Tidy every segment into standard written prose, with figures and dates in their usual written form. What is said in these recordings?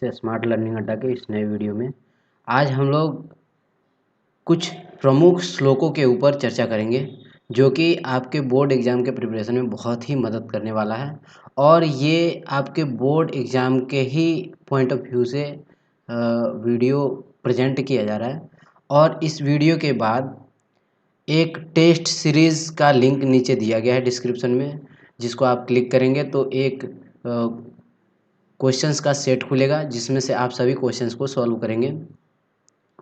से smart learning अड्डा के इस नए वीडियो में आज हम लोग कुछ प्रमुख श्लोकों के ऊपर चर्चा करेंगे जो कि आपके बोर्ड एग्ज़ाम के प्रिपरेशन में बहुत ही मदद करने वाला है। और ये आपके बोर्ड एग्ज़ाम के ही पॉइंट ऑफ व्यू से वीडियो प्रेजेंट किया जा रहा है। और इस वीडियो के बाद एक टेस्ट सीरीज़ का लिंक नीचे दिया गया है डिस्क्रिप्शन में, जिसको आप क्लिक करेंगे तो एक क्वेश्चंस का सेट खुलेगा जिसमें से आप सभी क्वेश्चंस को सॉल्व करेंगे।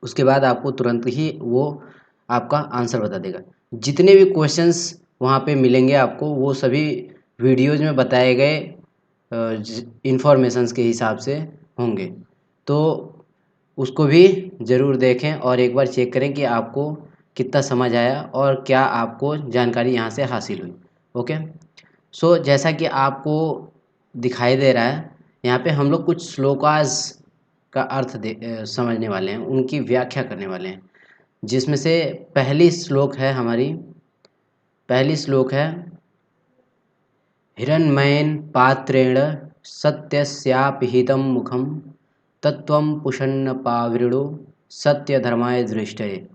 उसके बाद आपको तुरंत ही वो आपका आंसर बता देगा। जितने भी क्वेश्चंस वहाँ पे मिलेंगे आपको, वो सभी वीडियोज़ में बताए गए इंफॉर्मेशंस के हिसाब से होंगे। तो उसको भी ज़रूर देखें और एक बार चेक करें कि आपको कितना समझ आया और क्या आपको जानकारी यहाँ से हासिल हुई। ओके, सो जैसा कि आपको दिखाई दे रहा है, यहाँ पे हम लोग कुछ श्लोकाज का अर्थ समझने वाले हैं, उनकी व्याख्या करने वाले हैं। जिसमें से पहली श्लोक है हिरण्मयेन पात्रेण सत्यस्यापिहितं मुखं तत्त्वं पुषन्न पावृणो सत्यधर्माय दृष्टये।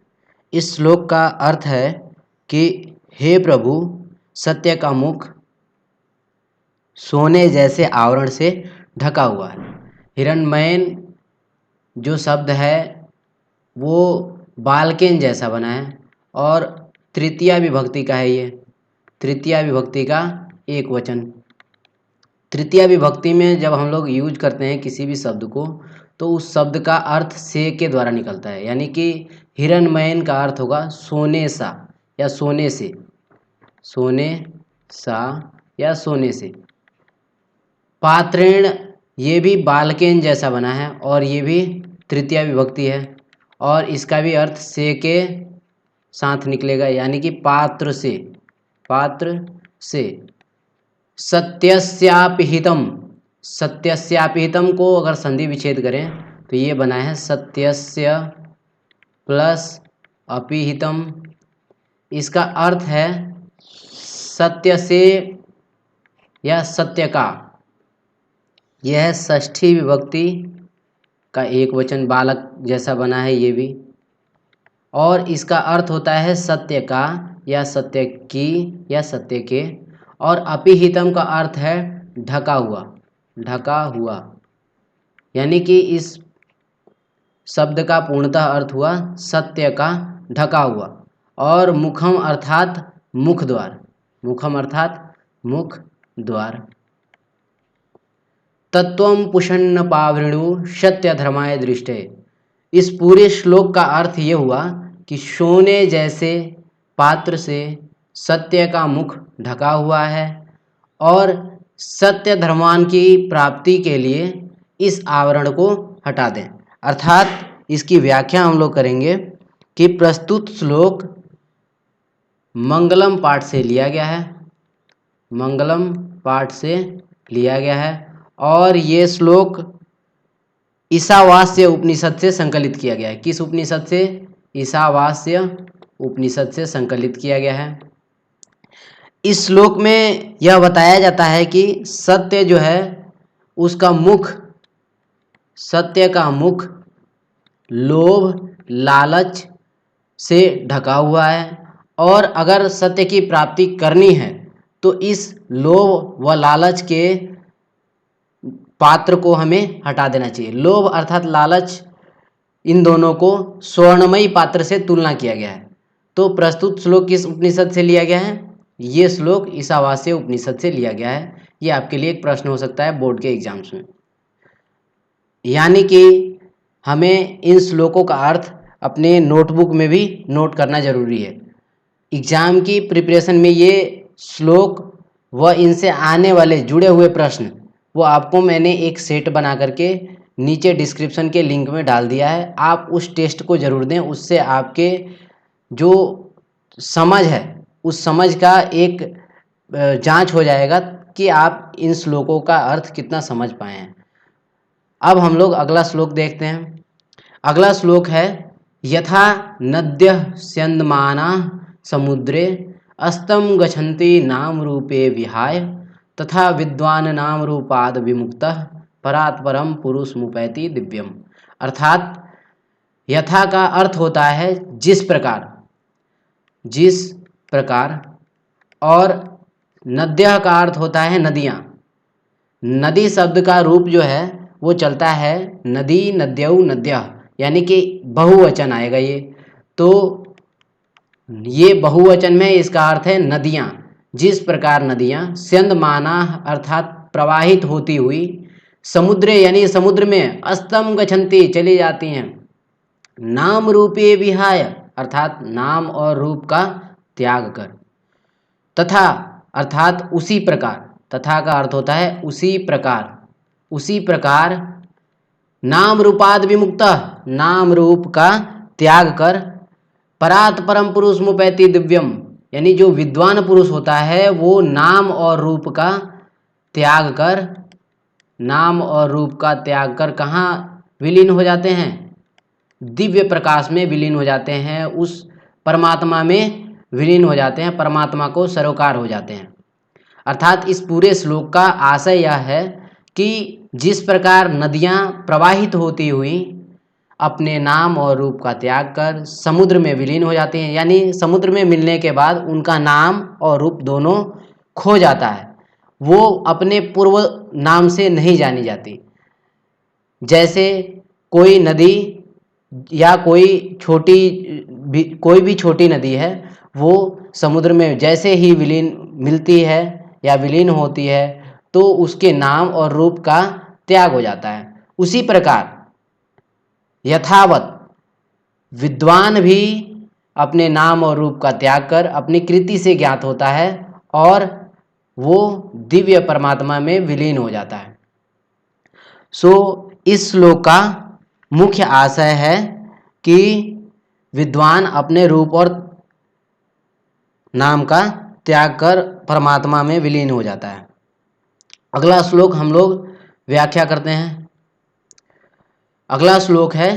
इस श्लोक का अर्थ है कि हे प्रभु, सत्य का मुख सोने जैसे आवरण से ढका हुआ है। हिरण्मयेन जो शब्द है वो बालकेन जैसा बना है और तृतीया विभक्ति का है। ये तृतीया विभक्ति का एक वचन। तृतीया विभक्ति में जब हम लोग यूज करते हैं किसी भी शब्द को, तो उस शब्द का अर्थ से के द्वारा निकलता है। यानी कि हिरण्मयेन का अर्थ होगा सोने सा या सोने से, सोने सा या सोने से। पात्रेण, ये भी बालकेन जैसा बना है और ये भी तृतीया विभक्ति है और इसका भी अर्थ से के साथ निकलेगा, यानी कि पात्र से, पात्र से। सत्यस्यापिहितम, सत्यस्यापिहितम को अगर संधि विच्छेद करें तो ये बना है सत्यस्य प्लस अपिहितम। इसका अर्थ है सत्य से या सत्य का। यह है षष्ठी विभक्ति का एक वचन, बालक जैसा बना है ये भी। और इसका अर्थ होता है सत्य का या सत्य की या सत्य के। और अपिहितम का अर्थ है ढका हुआ, ढका हुआ। यानी कि इस शब्द का पूर्णतः अर्थ हुआ सत्य का ढका हुआ। और मुखम अर्थात मुख द्वार, मुखम अर्थात मुख द्वार। तत्वं पुषन्न पावृणु सत्य धर्माय दृष्टये। इस पूरे श्लोक का अर्थ ये हुआ कि सोने जैसे पात्र से सत्य का मुख ढका हुआ है और सत्य धर्मान की प्राप्ति के लिए इस आवरण को हटा दें। अर्थात इसकी व्याख्या हम लोग करेंगे कि प्रस्तुत श्लोक मंगलम पाठ से लिया गया है, मंगलम पाठ से लिया गया है। और ये श्लोक ईशावास्य उपनिषद से संकलित किया गया है। किस उपनिषद से? ईशावास्य उपनिषद से संकलित किया गया है। इस श्लोक में यह बताया जाता है कि सत्य जो है उसका मुख, सत्य का मुख लोभ लालच से ढका हुआ है और अगर सत्य की प्राप्ति करनी है तो इस लोभ व लालच के पात्र को हमें हटा देना चाहिए। लोभ अर्थात लालच, इन दोनों को स्वर्णमयी पात्र से तुलना किया गया है। तो प्रस्तुत श्लोक किस उपनिषद से लिया गया है? ये श्लोक ईशावास्य उपनिषद से लिया गया है। ये आपके लिए एक प्रश्न हो सकता है बोर्ड के एग्जाम्स में। यानी कि हमें इन श्लोकों का अर्थ अपने नोटबुक में भी नोट करना जरूरी है। एग्जाम की प्रिपरेशन में ये श्लोक व इनसे आने वाले जुड़े हुए प्रश्न वो आपको मैंने एक सेट बना करके नीचे डिस्क्रिप्शन के लिंक में डाल दिया है। आप उस टेस्ट को ज़रूर दें, उससे आपके जो समझ है उस समझ का एक जांच हो जाएगा कि आप इन श्लोकों का अर्थ कितना समझ पाए हैं। अब हम लोग अगला श्लोक देखते हैं। अगला श्लोक है यथा नद्यः स्यन्दमाना समुद्रे अस्तं गच्छन्ति नाम रूपे विहाय तथा विद्वान् नाम रूपाद् विमुक्तः परात् परम पुरुष मुपैति दिव्यम। अर्थात यथा का अर्थ होता है जिस प्रकार, और नद्यः का अर्थ होता है नदियाँ। नदी शब्द का रूप जो है वो चलता है नदी, नद्यौ, नद्यः, यानी कि बहुवचन आएगा ये। तो ये बहुवचन में इसका अर्थ है नदियाँ। जिस प्रकार नदियाँ स्यंदमाना अर्थात प्रवाहित होती हुई, समुद्रे यानी समुद्र में अस्तम गच्छन्ति चली जाती हैं, नाम रूपे विहाय अर्थात नाम और रूप का त्याग कर, तथा अर्थात उसी प्रकार, तथा का अर्थ होता है उसी प्रकार नाम रूपाद विमुक्त, नाम रूप का त्याग कर, परात परम पुरुष मुपैति दिव्यम, यानी जो विद्वान पुरुष होता है वो नाम और रूप का त्याग कर कहाँ विलीन हो जाते हैं? दिव्य प्रकाश में विलीन हो जाते हैं, उस परमात्मा में विलीन हो जाते हैं, परमात्मा को सरोकार हो जाते हैं। अर्थात इस पूरे श्लोक का आशय यह है कि जिस प्रकार नदियाँ प्रवाहित होती हुई अपने नाम और रूप का त्याग कर समुद्र में विलीन हो जाती हैं, यानी समुद्र में मिलने के बाद उनका नाम और रूप दोनों खो जाता है, वो अपने पूर्व नाम से नहीं जानी जाती। जैसे कोई नदी या कोई भी छोटी नदी है, वो समुद्र में जैसे ही मिलती है या विलीन होती है तो उसके नाम और रूप का त्याग हो जाता है। उसी प्रकार यथावत विद्वान भी अपने नाम और रूप का त्याग कर अपनी कृति से ज्ञात होता है और वो दिव्य परमात्मा में विलीन हो जाता है। इस श्लोक का मुख्य आशय है कि विद्वान अपने रूप और नाम का त्याग कर परमात्मा में विलीन हो जाता है। अगला श्लोक हम लोग व्याख्या करते हैं। अगला श्लोक है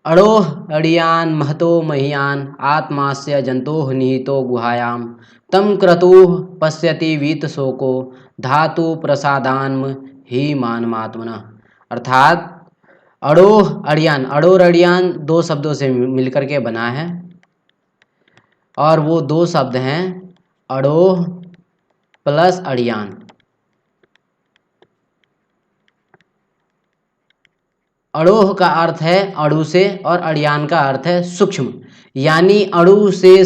अड़ोह अड़ियान महतो महीयान आत्मास्य जंतोः निहितो गुहायाम तम क्रतुः पश्यति वीत शोको धातु प्रसादान्म ही मानमात्मनः। अर्थात अड़ोह अड़ियान, अड़ोर अड़ियान दो शब्दों से मिलकर के बना है और वो दो शब्द हैं अड़ोह प्लस अड़ियान। अड़ोह का अर्थ है अड़ु से और अड़ियान का अर्थ है सूक्ष्म, यानी अड़ु से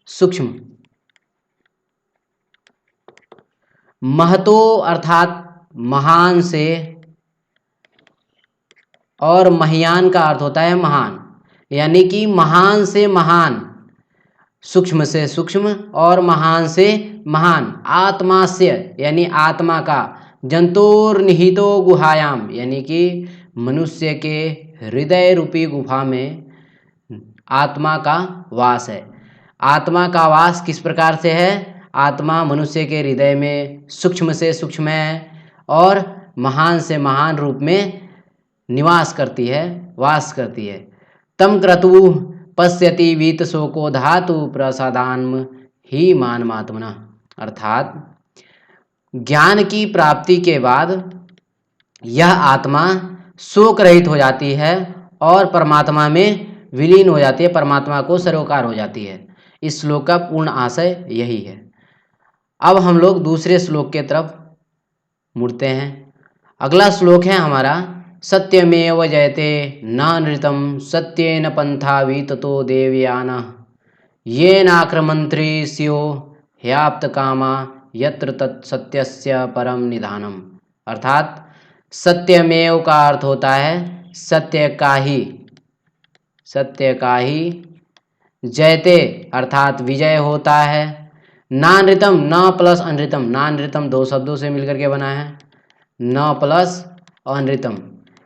सूक्ष्म। महतो अर्थात महान से, और महियान का अर्थ होता है महान, यानी कि महान से महान, सूक्ष्म से सूक्ष्म और महान से महान। आत्मास्य यानी आत्मा का, जंतुर निहितो गुहायाम यानी कि मनुष्य के हृदय रूपी गुफा में आत्मा का वास है। आत्मा का वास किस प्रकार से है? आत्मा मनुष्य के हृदय में सूक्ष्म से सूक्ष्म है और महान से महान रूप में निवास करती है, वास करती है। तम क्रतु पश्यति वीत शोको धातु प्रसादान्म ही मानमात्मना। अर्थात ज्ञान की प्राप्ति के बाद यह आत्मा शोक रहित हो जाती है और परमात्मा में विलीन हो जाती है, परमात्मा को सरोकार हो जाती है। इस श्लोक का पूर्ण आशय यही है। अब हम लोग दूसरे श्लोक के तरफ मुड़ते हैं। अगला श्लोक है हमारा सत्यमेव जयते न नृतं सत्येन पंथा वीततो देवयानः येनाक्रमन्त्री स्यो ह्याप्त कामा यत्र तत्सत्यस्य परम निधानम। अर्थात सत्यमेव का अर्थ होता है सत्य का ही, जयते अर्थात विजय होता है, नानृतम न प्लस अनृतम, नानृतम दो शब्दों से मिलकर के बना है, न प्लस अनृतम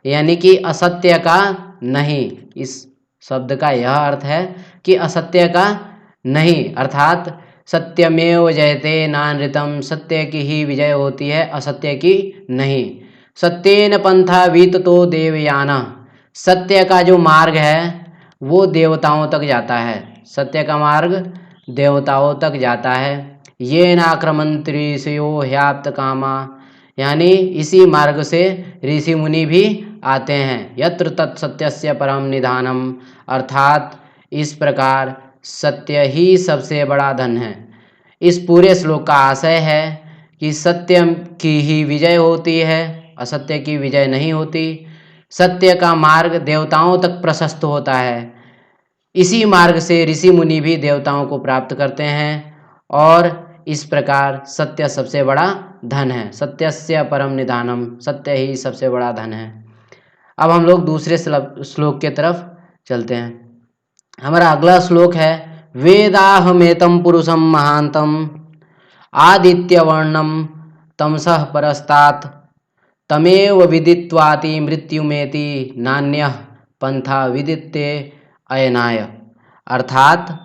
यानी कि असत्य का नहीं। इस शब्द का यह अर्थ है कि असत्य का नहीं, अर्थात सत्यमेव जयते नानृतम, सत्य की ही विजय होती है, असत्य की नहीं। सत्येन पंथा वीततो देवयाना, सत्य का जो मार्ग है वो देवताओं तक जाता है, सत्य का मार्ग देवताओं तक जाता है। ये नाक्रमंत्री स्यो ह्याप्त कामा, यानी इसी मार्ग से ऋषि मुनि भी आते हैं। यत्र तत् सत्यस्य परम निधानम, अर्थात इस प्रकार सत्य ही सबसे बड़ा धन है। इस पूरे श्लोक का आशय है कि सत्य की ही विजय होती है, असत्य की विजय नहीं होती। सत्य का मार्ग देवताओं तक प्रशस्त होता है। इसी मार्ग से ऋषि मुनि भी देवताओं को प्राप्त करते हैं और इस प्रकार सत्य सबसे बड़ा धन है। सत्यस्य परम निधानम, सत्य ही सबसे बड़ा धन है। अब हम लोग दूसरे श्लोक के तरफ चलते हैं। हमारा अगला श्लोक है वेदाहमेतम पुरुषम महांतम आदित्यवर्णम तमसः परस्तात् तमेव विदित्वाति मृत्युमेति नान्यः पंथा विदित्ते अयनाय। अर्थात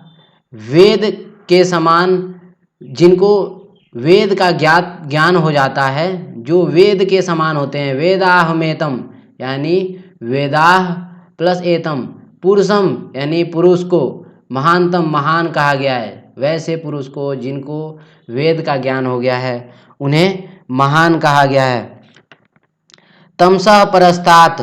वेद के समान जिनको वेद का ज्ञान हो जाता है, जो वेद के समान होते हैं, वेदाहमेतम यानी वेदाह प्लस एतम पुरुषम यानी पुरुष को, महानतम महान कहा गया है, वैसे पुरुष को जिनको वेद का ज्ञान हो गया है उन्हें महान कहा गया है। तमसः परस्तात्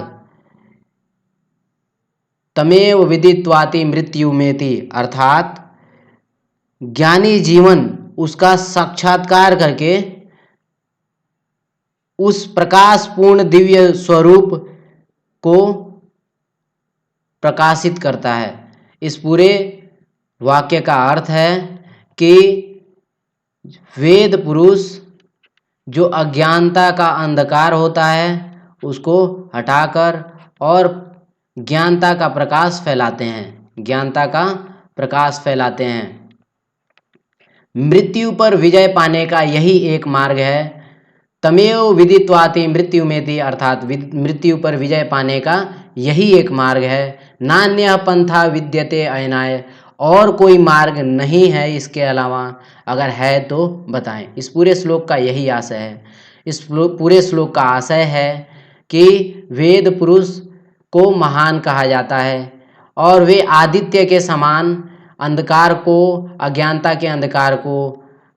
तमेव विदित्वाति मृत्युमेति, अर्थात ज्ञानी जीवन उसका साक्षात्कार करके उस प्रकाशपूर्ण दिव्य स्वरूप को प्रकाशित करता है। इस पूरे वाक्य का अर्थ है कि वेद पुरुष जो अज्ञानता का अंधकार होता है उसको हटाकर और ज्ञानता का प्रकाश फैलाते हैं, ज्ञानता का प्रकाश फैलाते हैं। मृत्यु पर विजय पाने का यही एक मार्ग है। तमेव विदित्वाति मृत्युमेति, अर्थात मृत्यु पर विजय पाने का यही एक मार्ग है। नान्यः पंथा विद्यते अयनाय, और कोई मार्ग नहीं है इसके अलावा, अगर है तो बताएं। इस पूरे श्लोक का यही आशय है। इस पूरे श्लोक का आशय है कि वेद पुरुष को महान कहा जाता है और वे आदित्य के समान अंधकार को, अज्ञानता के अंधकार को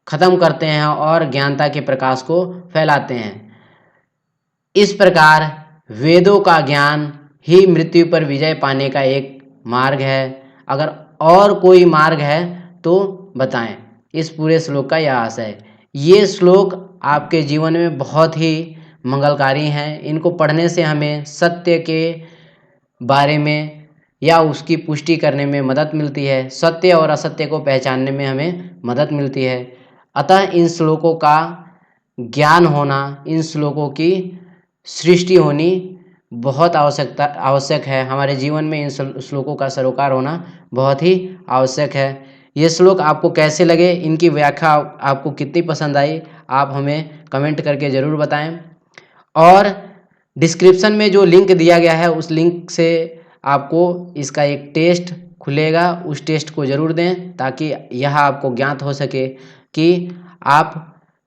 खत्म करते हैं और ज्ञानता के प्रकाश को फैलाते हैं। इस प्रकार वेदों का ज्ञान ही मृत्यु पर विजय पाने का एक मार्ग है। अगर और कोई मार्ग है तो बताएं। इस पूरे श्लोक का यह आशय है। ये श्लोक आपके जीवन में बहुत ही मंगलकारी हैं। इनको पढ़ने से हमें सत्य के बारे में या उसकी पुष्टि करने में मदद मिलती है, सत्य और असत्य को पहचानने में हमें मदद मिलती है। अतः इन श्लोकों का ज्ञान होना, इन श्लोकों की सृष्टि होनी बहुत आवश्यक है। हमारे जीवन में इन श्लोकों का सरोकार होना बहुत ही आवश्यक है। ये श्लोक आपको कैसे लगे, इनकी व्याख्या आपको कितनी पसंद आई, आप हमें कमेंट करके ज़रूर बताएं। और डिस्क्रिप्शन में जो लिंक दिया गया है उस लिंक से आपको इसका एक टेस्ट खुलेगा, उस टेस्ट को ज़रूर दें ताकि यह आपको ज्ञात हो सके कि आप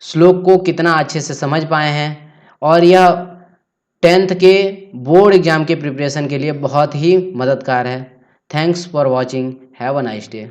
श्लोक को कितना अच्छे से समझ पाए हैं। और यह 10th के बोर्ड एग्ज़ाम के प्रिपरेशन के लिए बहुत ही मददगार है। Thanks for watching, have a nice day.